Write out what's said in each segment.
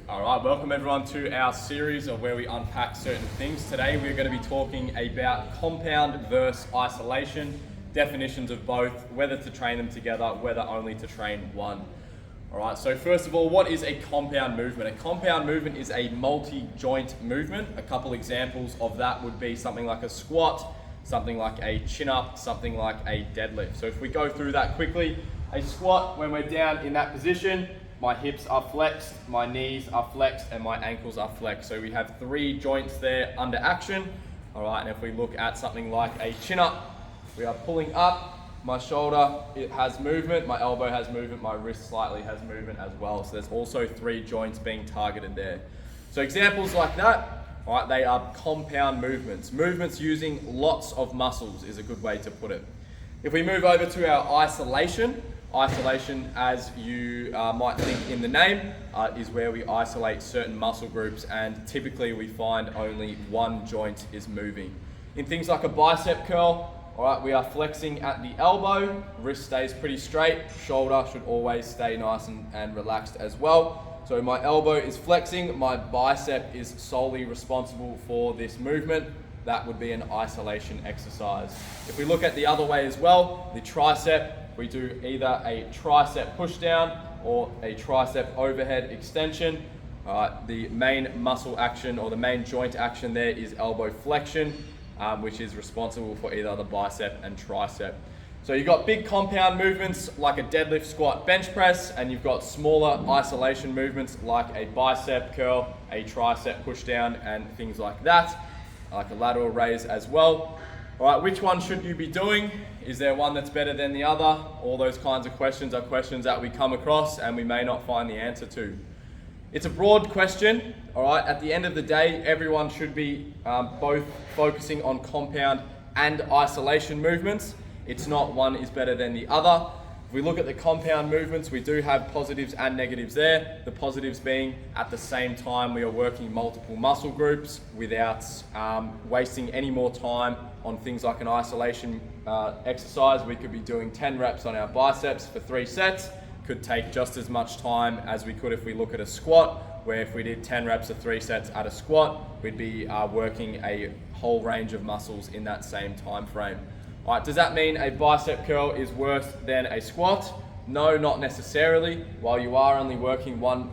All right, welcome everyone to our series of where we unpack certain things. Today we're going to be talking about compound versus isolation, definitions of both, whether to train them together, whether only to train one. All right, so first of all, what is a compound movement? A compound movement is a multi-joint movement. A couple examples of that would be something like a squat, something like a chin-up, something like a deadlift. So if we go through that quickly, a squat, when we're down in that position, my hips are flexed, my knees are flexed, and my ankles are flexed. So we have three joints there under action. All right, and if we look at something like a chin-up, we are pulling up, my shoulder, it has movement, my elbow has movement, my wrist slightly has movement as well. So there's also three joints being targeted there. So examples like that, all right, they are compound movements. Movements using lots of muscles is a good way to put it. If we move over to our isolation, as you might think in the name, is where we isolate certain muscle groups, and typically we find only one joint is moving. In things like a bicep curl, all right, we are flexing at the elbow, wrist stays pretty straight, shoulder should always stay nice and relaxed as well. So my elbow is flexing, my bicep is solely responsible for this movement. That would be an isolation exercise. If we look at the other way as well, the tricep, we do either a tricep push down or a tricep overhead extension. The main muscle action or the main joint action there is elbow flexion, which is responsible for either the bicep and tricep. So you've got big compound movements like a deadlift, squat, bench press, and you've got smaller isolation movements like a bicep curl, a tricep push down, and things like that, like a lateral raise as well. All right, which one should you be doing? Is there one that's better than the other? All those kinds of questions are questions that we come across and we may not find the answer to. It's a broad question, all right? At the end of the day, everyone should be both focusing on compound and isolation movements. It's not one is better than the other. If we look at the compound movements, we do have positives and negatives there. The positives being at the same time we are working multiple muscle groups without wasting any more time on things like an isolation exercise. We could be doing 10 reps on our biceps for 3 sets. Could take just as much time as we could if we look at a squat, where if we did 10 reps of 3 sets at a squat, we'd be working a whole range of muscles in that same time frame. All right, does that mean a bicep curl is worse than a squat? No, not necessarily. While you are only working one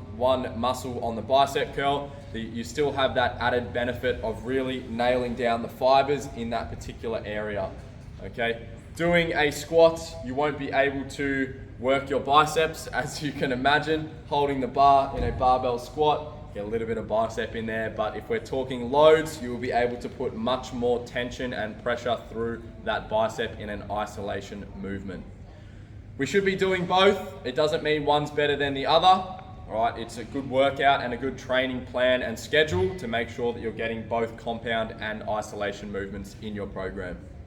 muscle on the bicep curl, you still have that added benefit of really nailing down the fibers in that particular area, okay? Doing a squat, you won't be able to work your biceps, as you can imagine. Holding the bar in a barbell squat, get a little bit of bicep in there, but if we're talking loads, you will be able to put much more tension and pressure through that bicep in an isolation movement. We should be doing both. It doesn't mean one's better than the other. All right, it's a good workout and a good training plan and schedule to make sure that you're getting both compound and isolation movements in your program.